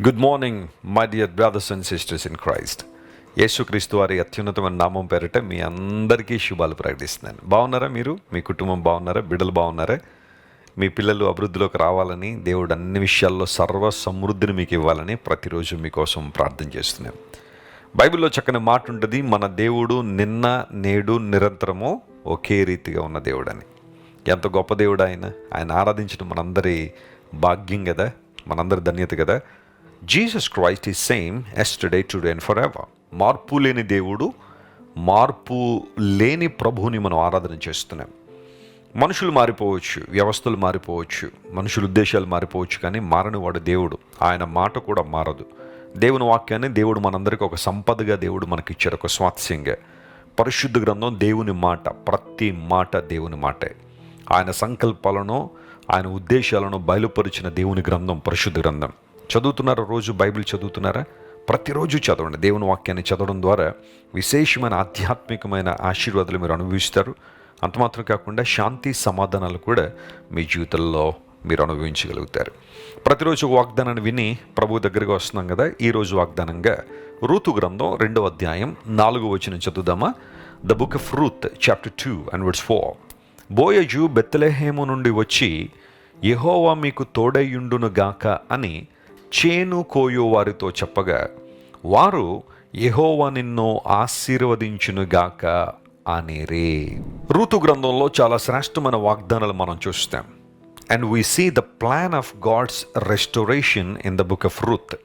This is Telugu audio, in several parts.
Good morning my dear brothers and sisters in Christ. యేసుక్రీస్తు వారి అత్యున్నతమైన నామం పేరిట మీ అందరికీ శుభాలు ప్రకటిస్తున్నాను. బాగున్నారా? మీరు, మీ కుటుంబం బాగున్నారా? బిడ్డలు బాగున్నారా? మీ పిల్లలు అభివృద్ధిలోకి రావాలని, దేవుడు అన్ని విషయాల్లో సర్వ సమృద్ధిని మీకు ఇవ్వాలని ప్రతిరోజు మీకోసం ప్రార్థన చేస్తున్నాను. బైబిల్లో చక్కని మాట ఉంటుంది, మన దేవుడు నిన్న నేడు నిరంతరము ఒకే రీతిగా ఉన్న దేవుడు అని. ఎంత గొప్ప దేవుడు ఆయన ఆరాధించడం మనందరి భాగ్యం కదా, మనందరి ధన్యత కదా. Jesus Christ is same yesterday, today and for ever. మార్పు లేని దేవుడు, మార్పు లేని ప్రభువుని మనం ఆరాధన చేస్తున్నాం. మనుషులు మారిపోవచ్చు, వ్యవస్థలు మారిపోవచ్చు, మనుషుల ఉద్దేశాలు మారిపోవచ్చు, కానీ మారని వాడు దేవుడు. ఆయన మాట కూడా మారదు. దేవుని వాక్యాన్ని దేవుడు మనందరికీ ఒక సంపదగా దేవుడు మనకిచ్చారు, ఒక స్వాస్యంగా. పరిశుద్ధ గ్రంథం దేవుని మాట, ప్రతి మాట దేవుని మాటే. ఆయన సంకల్పాలను, ఆయన ఉద్దేశాలను బయలుపరిచిన దేవుని గ్రంథం పరిశుద్ధ గ్రంథం. చదువుతున్నారా? రోజు బైబిల్ చదువుతున్నారా? ప్రతిరోజు చదవండి. దేవుని వాక్యాన్ని చదవడం ద్వారా విశేషమైన ఆధ్యాత్మికమైన ఆశీర్వాదాలు మీరు అనుభవిస్తారు. అంత మాత్రం కాకుండా శాంతి సమాధానాలు కూడా మీ జీవితంలో మీరు అనుభవించగలుగుతారు. ప్రతిరోజు వాగ్దానాన్ని విని ప్రభు దగ్గరికి వస్తున్నాం కదా. ఈరోజు వాగ్దానంగా రూతు గ్రంథం 2వ అధ్యాయం 4వ వచనం చదువుదామా? The book of Ruth chapter 2 and verse 4. బోయజు బెత్లెహేము నుండి వచ్చి, యెహోవా మీకు తోడైయుండును గాక అని చేను కోయు వారితో చెప్పగా, వారు యెహోవా నిన్ను ఆశీర్వదించునుగాక అనేరే. రూతు గ్రంథంలో చాలా శ్రేష్టమైన వాగ్దానాలు మనం చూస్తాం. And we see the plan of God's restoration in the book of Ruth.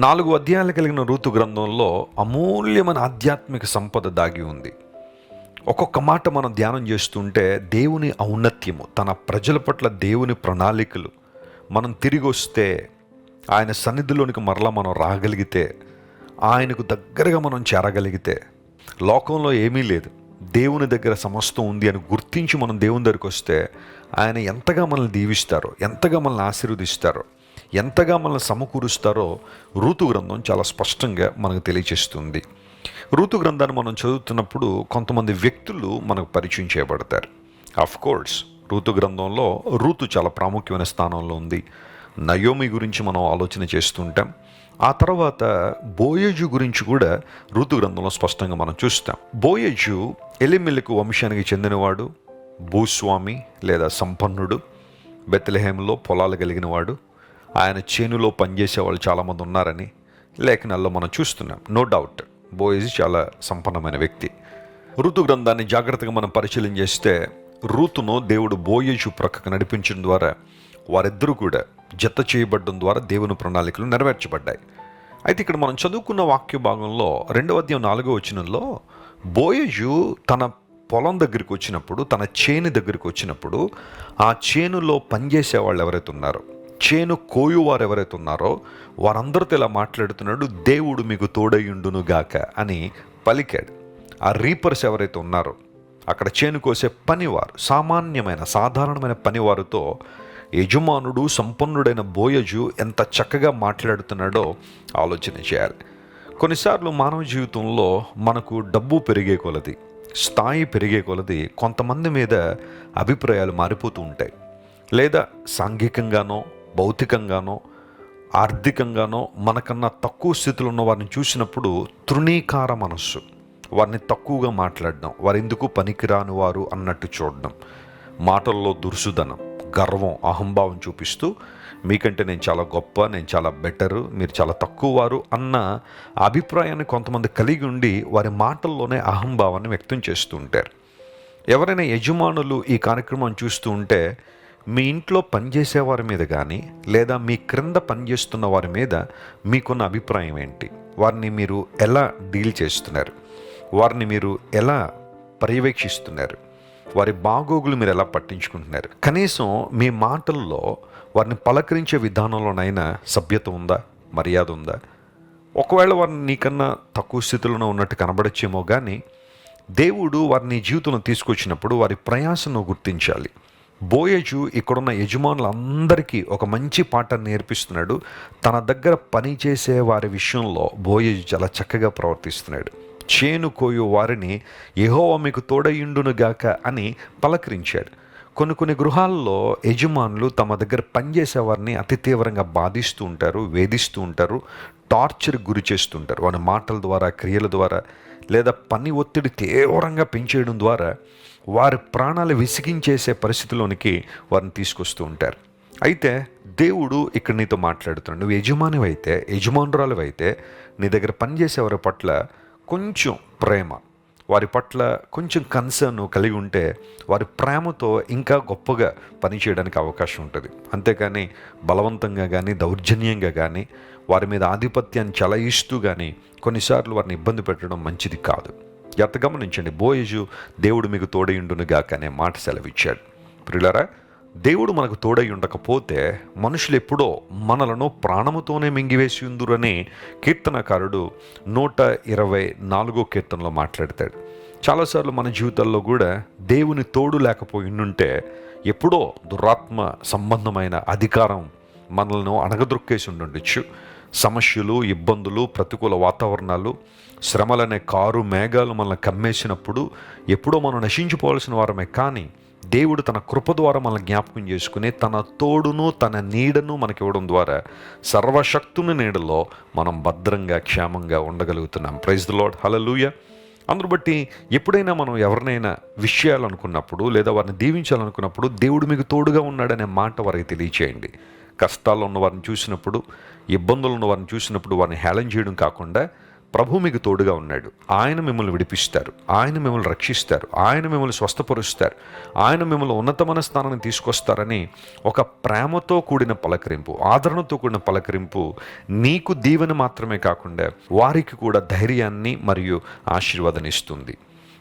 4 అధ్యాయాలు కలిగిన రూతు గ్రంథంలో అమూల్యమైన ఆధ్యాత్మిక సంపద దాగి ఉంది. ఒక్కొక్క మాట మనం ధ్యానం చేస్తుంటే దేవుని ఔన్నత్యము, తన ప్రజల పట్ల దేవుని ప్రణాళికలు, మనం తిరిగి వస్తే, ఆయన సన్నిధిలోనికి మరలా మనం రాగలిగితే, ఆయనకు దగ్గరగా మనం చేరగలిగితే, లోకంలో ఏమీ లేదు, దేవుని దగ్గర సమస్తం ఉంది అని గుర్తించి మనం దేవుని దగ్గరికి వస్తే, ఆయన ఎంతగా మనల్ని దీవిస్తారో, ఎంతగా మనల్ని ఆశీర్వదిస్తారో, ఎంతగా మనల్ని సమకూరుస్తారో రూతు గ్రంథం చాలా స్పష్టంగా మనకు తెలియజేస్తుంది. రూతు గ్రంథాన్ని మనం చదువుతున్నప్పుడు కొంతమంది వ్యక్తులు మనకు పరిచయం చేయబడతారు. ఆఫ్ కోర్స్ రూతు గ్రంథంలో రూతు చాలా ప్రాముఖ్యమైన స్థానంలో ఉంది. నయోమి గురించి మనం ఆలోచన చేస్తుంటాం. ఆ తర్వాత బోయజు గురించి కూడా రూతు గ్రంథంలో స్పష్టంగా మనం చూస్తాం. బోయజు ఎలిమెలెకు వంశానికి చెందినవాడు, భూస్వామి లేదా సంపన్నుడు, బెత్లెహేములో పొలాలు కలిగినవాడు. ఆయన చేనులో పనిచేసే వాళ్ళు చాలామంది ఉన్నారని లేఖనాల్లో మనం చూస్తున్నాం. నో డౌట్ బోయజు చాలా సంపన్నమైన వ్యక్తి. రూతు గ్రంథాన్ని జాగ్రత్తగా మనం పరిశీలన చేస్తే, రూతును దేవుడు బోయజు ప్రక్కకు నడిపించడం ద్వారా వారిద్దరూ కూడా జత చేయబడడం ద్వారా దేవుని ప్రణాళికలు నెరవేర్చబడ్డాయి. అయితే ఇక్కడ మనం చదువుకున్న వాక్య భాగంలో 2వ అధ్యాయం 4వ వచనంలో బోయజు తన పొలం దగ్గరికి వచ్చినప్పుడు, తన చేను దగ్గరికి వచ్చినప్పుడు, ఆ చేనులో పనిచేసే వాళ్ళు ఎవరైతే ఉన్నారో, చేను కోయువారు ఎవరైతే ఉన్నారో వారందరితో ఇలా మాట్లాడుతున్నాడు, దేవుడు మీకు తోడయుండును గాక అని పలికాడు. ఆ రీపర్స్ ఎవరైతే ఉన్నారో, అక్కడ చేను కోసే పనివారు, సామాన్యమైన సాధారణమైన పనివారితో యజమానుడు సంపన్నుడైన బోయజు ఎంత చక్కగా మాట్లాడుతున్నాడో ఆలోచన చేయాలి. కొన్నిసార్లు మానవ జీవితంలో మనకు డబ్బు పెరిగే కొలది, స్థాయి పెరిగే కొలది కొంతమంది మీద అభిప్రాయాలు మారిపోతూ ఉంటాయి. లేదా సాంఘికంగానో, భౌతికంగానో, ఆర్థికంగానో మనకన్నా తక్కువ స్థితిలో ఉన్న వారిని చూసినప్పుడు తృణీకార మనస్సు, వారిని తక్కువగా మాట్లాడడం, వారు ఎందుకు పనికిరాని వారు అన్నట్టు చూడడం, మాటల్లో దురుసుదనం, గర్వం, అహంభావం చూపిస్తూ మీకంటే నేను చాలా గొప్ప, నేను చాలా బెటరు, మీరు చాలా తక్కువ వారు అన్న అభిప్రాయాన్ని కొంతమంది కలిగి ఉండి వారి మాటల్లోనే అహంభావాన్ని వ్యక్తం చేస్తూ ఉంటారు. ఎవరైనా యజమానులు ఈ కార్యక్రమం చూస్తూ ఉంటే, మీ ఇంట్లో పనిచేసే వారి మీద కానీ లేదా మీ క్రింద పనిచేస్తున్న వారి మీద మీకున్న అభిప్రాయం ఏంటి? వారిని మీరు ఎలా డీల్ చేస్తున్నారు? వారిని మీరు ఎలా పర్యవేక్షిస్తున్నారు? వారి బాగోగులు మీరు ఎలా పట్టించుకుంటున్నారు? కనీసం మీ మాటల్లో వారిని పలకరించే విధానంలోనైనా సభ్యత ఉందా, మర్యాద ఉందా? ఒకవేళ వారిని నీకన్నా తక్కువ స్థితిలోనే ఉన్నట్టు కనబడచ్చేమో, కానీ దేవుడు వారిని జీవితంలో తీసుకొచ్చినప్పుడు వారి ప్రయాసను గుర్తించాలి. బోయజు ఇక్కడున్న యజమానులందరికీ ఒక మంచి పాఠాన్ని నేర్పిస్తున్నాడు. తన దగ్గర పనిచేసే వారి విషయంలో బోయజు చాలా చక్కగా ప్రవర్తిస్తున్నాడు. చేను కోయు వారిని యెహోవా మీకు తోడయుండును గాక అని పలకరించాడు. కొన్ని గృహాల్లో యజమానులు తమ దగ్గర పనిచేసే వారిని అతి తీవ్రంగా బాధిస్తూ ఉంటారు, వేధిస్తూ ఉంటారు, టార్చర్ గురి చేస్తుంటారు. వారి మాటల ద్వారా, క్రియల ద్వారా, లేదా పని ఒత్తిడి తీవ్రంగా పెంచేయడం ద్వారా వారి ప్రాణాలు విసిగించేసే పరిస్థితిలోనికి వారిని తీసుకొస్తూ ఉంటారు. అయితే దేవుడు ఇక్కడ నీతో మాట్లాడుతున్నాడు. నువ్వు యజమానివైతే, యజమానురాలువైతే నీ దగ్గర పనిచేసే వారి పట్ల కొంచెం ప్రేమ, వారి పట్ల కొంచెం కన్సర్న్ కలిగి ఉంటే వారి ప్రేమతో ఇంకా గొప్పగా పనిచేయడానికి అవకాశం ఉంటుంది. అంతేకాని బలవంతంగా కానీ, దౌర్జన్యంగా కానీ, వారి మీద ఆధిపత్యాన్ని చలాయిస్తూ కానీ కొన్నిసార్లు వారిని ఇబ్బంది పెట్టడం మంచిది కాదు. జాగ్రత్తగా గమనించండి. బోయజు దేవుడు మీకు తోడయుండునుగాక అనే మాట సెలవిచ్చాడు. ప్రియులారా, దేవుడు మనకు తోడై ఉండకపోతే మనుషులు ఎప్పుడో మనలను ప్రాణముతోనే మింగివేసి ఉందురని కీర్తనకారుడు 124 కీర్తనలో మాట్లాడతాడు. చాలాసార్లు మన జీవితాల్లో కూడా దేవుని తోడు లేకపోయి ఉంటే ఎప్పుడో దురాత్మ సంబంధమైన అధికారం మనల్ని అణగదొక్కేసి ఉండొచ్చు. సమస్యలు, ఇబ్బందులు, ప్రతికూల వాతావరణాలు, శ్రమలనే కారు మేఘాలు మనల్ని కమ్మేసినప్పుడు ఎప్పుడో మనం నశించిపోవాల్సిన వారమే. కానీ దేవుడు తన కృప ద్వారా మనల్ని జ్ఞాపకం చేసుకుని తన తోడును, తన నీడను మనకి ఇవ్వడం ద్వారా సర్వశక్తుని నీడలో మనం భద్రంగా, క్షేమంగా ఉండగలుగుతున్నాం. ప్రైజ్ ది లార్డ్, హల్లెలూయా. అందును బట్టి ఎప్పుడైనా మనం ఎవరినైనా విషయాలనుకున్నప్పుడు లేదా వారిని దీవించాలనుకున్నప్పుడు దేవుడు మీకు తోడుగా ఉన్నాడనే మాట వారికి తెలియచేయండి. కష్టాల్లో ఉన్న వారిని చూసినప్పుడు, ఇబ్బందులు ఉన్న వారిని చూసినప్పుడు వారిని హేళన చేయడం కాకుండా, ప్రభు మీకు తోడుగా ఉన్నాడు, ఆయన మిమ్మల్ని విడిపిస్తారు, ఆయన మిమ్మల్ని రక్షిస్తారు, ఆయన మిమ్మల్ని స్వస్థపరుస్తారు, ఆయన మిమ్మల్ని ఉన్నతమైన స్థానాన్ని తీసుకొస్తారని ఒక ప్రేమతో కూడిన పలకరింపు, ఆదరణతో కూడిన పలకరింపు నీకు దీవెన మాత్రమే కాకుండా వారికి కూడా ధైర్యాన్ని మరియు ఆశీర్వాదాన్ని ఇస్తుంది.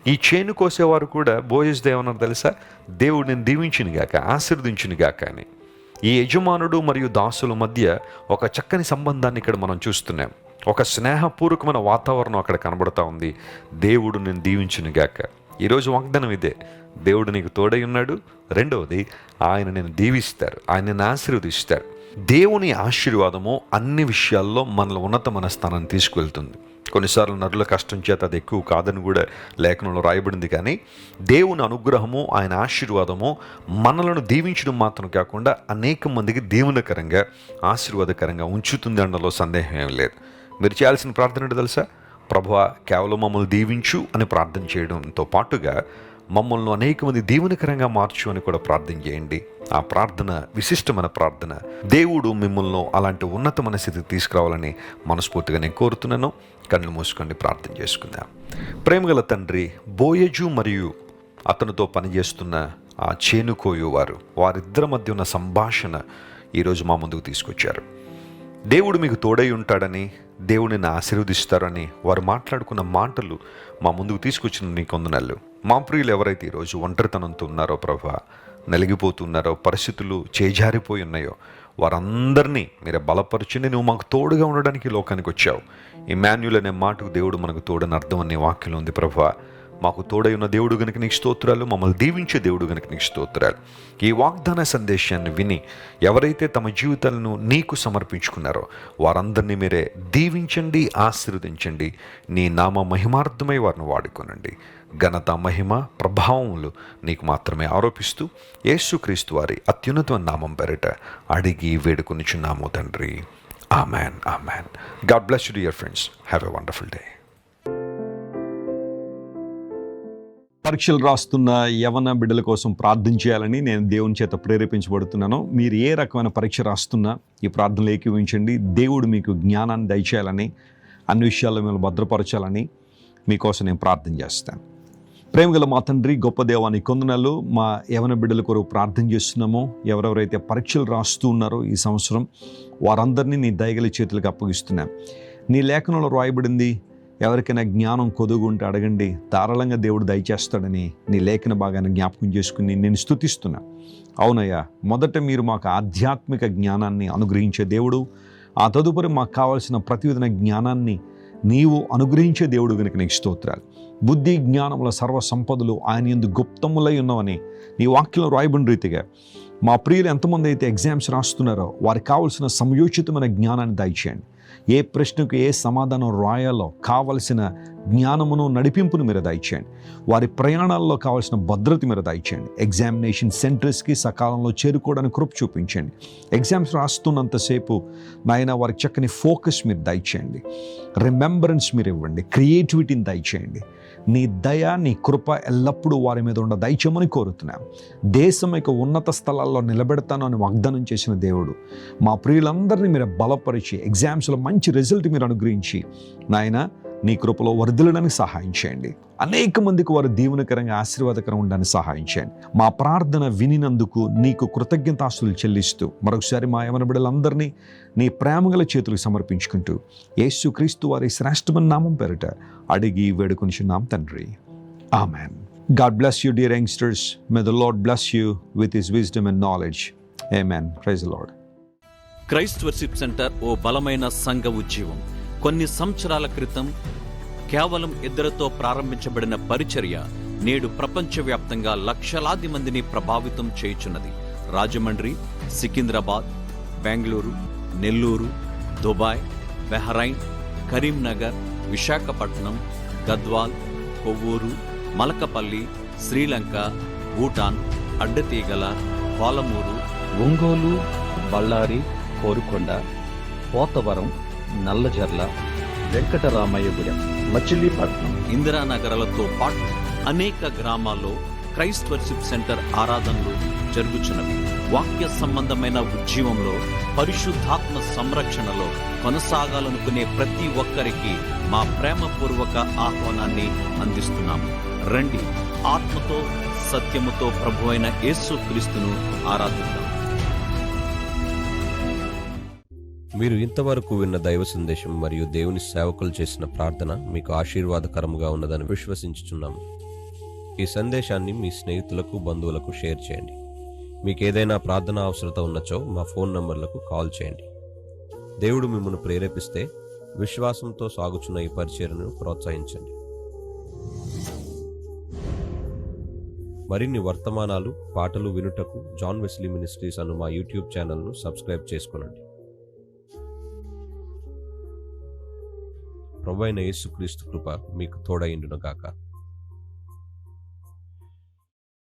ఈ చేను కోసేవారు కూడా బోయజ్ దేవన్నారు తెలుసా, దేవుడు నేను దీవించునుగాక, ఆశీర్వదించునుగాక అని. ఈ యజమానుడు మరియు దాసుల మధ్య ఒక చక్కని సంబంధాన్ని ఇక్కడ మనం చూస్తున్నాం. ఒక స్నేహపూర్వకమైన వాతావరణం అక్కడ కనబడతా ఉంది. దేవుడు నేను దీవించునుగాక. ఈరోజు వాగ్దానం ఇదే, దేవుడు నీకు తోడై ఉన్నాడు. రెండవది, ఆయన నేను దీవిస్తారు, ఆయన నేను ఆశీర్వదిస్తారు. దేవుని ఆశీర్వాదము అన్ని విషయాల్లో మనల్ని ఉన్నతమైన స్థానాన్ని తీసుకువెళ్తుంది. కొన్నిసార్లు నరుల కష్టం చేత అది ఎక్కువ కాదని కూడా లేఖనంలో రాయబడింది. కానీ దేవుని అనుగ్రహము, ఆయన ఆశీర్వాదము మనలను దీవించడం మాత్రం కాకుండా అనేక మందికి దీవెనకరంగా, ఆశీర్వాదకరంగా ఉంచుతుంది అనడంలో సందేహం ఏం లేదు. మీరు చేయాల్సిన ప్రార్థన ఏంటో తెలుసా? ప్రభువా, కేవలం మమ్మల్ని దీవించు అని ప్రార్థన చేయడంతో పాటుగా మమ్మల్ని అనేక మంది దీవెనకరంగా మార్చు అని కూడా ప్రార్థన చేయండి. ఆ ప్రార్థన విశిష్టమైన ప్రార్థన. దేవుడు మిమ్మల్ని అలాంటి ఉన్నతమైన స్థితికి తీసుకురావాలని మనస్ఫూర్తిగా నేను కోరుతున్నాను. కళ్ళు మూసుకోండి, ప్రార్థన చేసుకుందాం. ప్రేమగల తండ్రి, బోయజు మరియు అతనితో పనిచేస్తున్న ఆ చేనుకోయు వారిద్దరి మధ్య ఉన్న సంభాషణ ఈరోజు మా ముందుకు తీసుకొచ్చారు. దేవుడు మీకు తోడై ఉంటాడని, దేవుడిని ఆశీర్వదిస్తారని వారు మాట్లాడుకున్న మాటలు మా ముందుకు తీసుకొచ్చిన నీ కొందనళ్ళు. మా ప్రియులు ఎవరైతే ఈరోజు ఒంటరితనంతో ఉన్నారో ప్రభువా, నలిగిపోతున్నారో, పరిస్థితులు చేజారిపోయి ఉన్నాయో, వారందరినీ మీరే బలపరచుని. నువ్వు మాకు తోడుగా ఉండడానికి లోకానికి వచ్చావు. ఇమ్మాన్యుల్ అనే మాటకు దేవుడు మనకు తోడని అర్థం అనే వాక్యం ఉంది ప్రభువా. మాకు తోడై ఉన్న దేవుడు గనుక నీకు స్తోత్రాలు, మమ్మల్ని దీవించే దేవుడు గనుక నీకు స్తోత్రాలు. ఈ వాగ్దాన సందేశాన్ని విని ఎవరైతే తమ జీవితాలను నీకు సమర్పించుకున్నారో వారందరినీ మీరే దీవించండి, ఆశీర్వదించండి. నీ నామ మహిమార్థమై వారిని వాడుకోనండి. ఘనత, మహిమ, ప్రభావములు నీకు మాత్రమే ఆరోపిస్తూ యేసుక్రీస్తు వారి అత్యున్నతమైన నామం పేరిట అడిగి వేడుకొనిచున్నాము తండ్రి. Amen, amen. God bless you dear friends. Have a wonderful day. పరీక్షలు రాస్తున్న యవన బిడ్డల కోసం ప్రార్థన చేయాలని నేను దేవుని చేత ప్రేరేపించబడుతున్నాను. మీరు ఏ రకమైన పరీక్ష రాస్తున్నా ఈ ప్రార్థనలు ఏకీవించండి. దేవుడు మీకు జ్ఞానాన్ని దయచేయాలని, అన్ని విషయాల్లో మిమ్మల్ని భద్రపరచాలని మీకోసం నేను ప్రార్థన చేస్తాను. ప్రేమగల మా తండ్రి, గొప్ప దేవాని కొందనాలు. మా యవన బిడ్డల కొరకు ప్రార్థన చేస్తున్నామో, ఎవరెవరైతే పరీక్షలు రాస్తూ ఉన్నారో ఈ సంవత్సరం వారందరినీ నీ దయగల చేతులకు అప్పగిస్తున్నాం. నీ లేఖనంలో రాయబడింది, ఎవరికైనా జ్ఞానం కొదుగుంటే అడగండి, ధారాళంగా దేవుడు దయచేస్తాడని నీ లేఖన భాగాన్ని జ్ఞాపకం చేసుకుని నేను స్తుతిస్తున్నా. అవునయ్యా, మొదట మీరు మాకు ఆధ్యాత్మిక జ్ఞానాన్ని అనుగ్రహించే దేవుడు, ఆ తదుపరి మాకు కావాల్సిన ప్రతివిధమైన జ్ఞానాన్ని నీవు అనుగ్రహించే దేవుడు కనుక నీకు స్తోత్రాలు. బుద్ధి జ్ఞానముల సర్వ సంపదలు ఆయన యందు గుప్తములై ఉన్నవని నీ వాక్యంలో రాయబడిన రీతిగా మా ప్రియులు ఎంతమంది అయితే ఎగ్జామ్స్ రాస్తున్నారో వారికి కావలసిన సమయోచితమైన జ్ఞానాన్ని దయచేయండి. ఏ ప్రశ్నకు ఏ సమాధానం రాయాలో కావలసిన జ్ఞానమును నడిపింపును మీరు దయచేయండి. వారి ప్రయాణాల్లో కావాల్సిన భద్రత మీరు దయచేయండి. ఎగ్జామినేషన్ సెంటర్స్కి సకాలంలో చేరుకోవడానికి కృప చూపించండి. ఎగ్జామ్స్ రాస్తున్నంతసేపు నాయన వారికి చక్కని ఫోకస్ మీరు దయచేయండి. రిమెంబరెన్స్ మీరు ఇవ్వండి. క్రియేటివిటీని దయచేయండి. నీ దయ, నీ కృప ఎల్లప్పుడూ వారి మీద ఉండ దయచేయమని కోరుతున్నాం. దేశం యొక్క ఉన్నత స్థలాల్లో నిలబెడతాను అని వాగ్దానం చేసిన దేవుడు, మా ప్రియులందరినీ మీరు బలపరిచి ఎగ్జామ్స్లో మంచి రిజల్ట్ మీరు అనుగ్రహించి నాయన నీ కృపలో వర్ధిల్లడానికి సహాయం చేయండి. అనేక మందికి వారు దీవెనకరంగా ఆశీర్వాదకరంగా ఉండడానికి సహాయం చేయండి. మా ప్రార్థన వినినందుకు నీకు కృతజ్ఞతాస్తులు చెల్లిస్తూ మరొకసారి మా యవన బిడ్డలందరినీ నీ ప్రేమగల చేతులకు సమర్పించుకుంటూ యేసుక్రీస్తు వారి శ్రేష్టమైన నామం పేరిట అడిగి వేడుకొనిచున్నాం తండ్రి. Amen. God bless you, dear youngsters. May the Lord bless you with his wisdom and knowledge. Amen. Praise the Lord. Christ worship centre ఓ బలమైన సంఘ ఉజ్జీవం. కొన్ని సంవత్సరాల క్రితం కేవలం 2 ప్రారంభించబడిన పరిచర్య నేడు ప్రపంచవ్యాప్తంగా లక్షలాది మందిని ప్రభావితం చేయుచున్నది. రాజమండ్రి, సికింద్రాబాద్, బెంగళూరు, నెల్లూరు, దుబాయ్, బెహ్రైన్, కరీంనగర్, విశాఖపట్నం, గద్వాల్, కొవ్వూరు, మలకపల్లి, శ్రీలంక, భూటాన్, అడ్డతీగల, పాలమూరు, ఒంగోలు, బళ్ళారి, కోరుకొండ, పోతవరం, నల్లజర్ల, వెంకటరామయ్యగూడెం, మచిలీపట్నం, ఇందిరానగరాలతో పాటు అనేక గ్రామాల్లో క్రైస్ట్ వర్షిప్ సెంటర్ ఆరాధనలు జరుగుచున్నవి. వాక్య సంబంధమైన ఉజ్జీవంలో, పరిశుద్ధాత్మ సంరక్షణలో కొనసాగాలనుకునే ప్రతి ఒక్కరికి మా ప్రేమపూర్వక ఆహ్వానాన్ని అందిస్తున్నాము. రండి, ఆత్మతో సత్యముతో ప్రభువైన యేసుక్రీస్తును ఆరాధిద్దాం. మీరు ఇంతవరకు విన్న దైవ సందేశం మరియు దేవుని సేవకులు చేసిన ప్రార్థన మీకు ఆశీర్వాదకరముగా ఉన్నదని విశ్వసించుచున్నాము. ఈ సందేశాన్ని మీ స్నేహితులకు, బంధువులకు షేర్ చేయండి. మీకు ఏదైనా ప్రార్థన అవసరత ఉన్నచో మా ఫోన్ నంబర్లకు కాల్ చేయండి. దేవుడు మిమ్మల్ని ప్రేరేపిస్తే విశ్వాసంతో సాగుచున్న ఈ పరిచర్యను ప్రోత్సహించండి. మరిన్ని వర్తమానాలు, పాటలు వినుటకు జాన్ వెస్లీ మినిస్ట్రీస్ అను మా యూట్యూబ్ ఛానల్ను సబ్స్క్రైబ్ చేసుకొనండి. ప్రభువైన యేసుక్రీస్తు కృప మీకు తోడైండును గాక.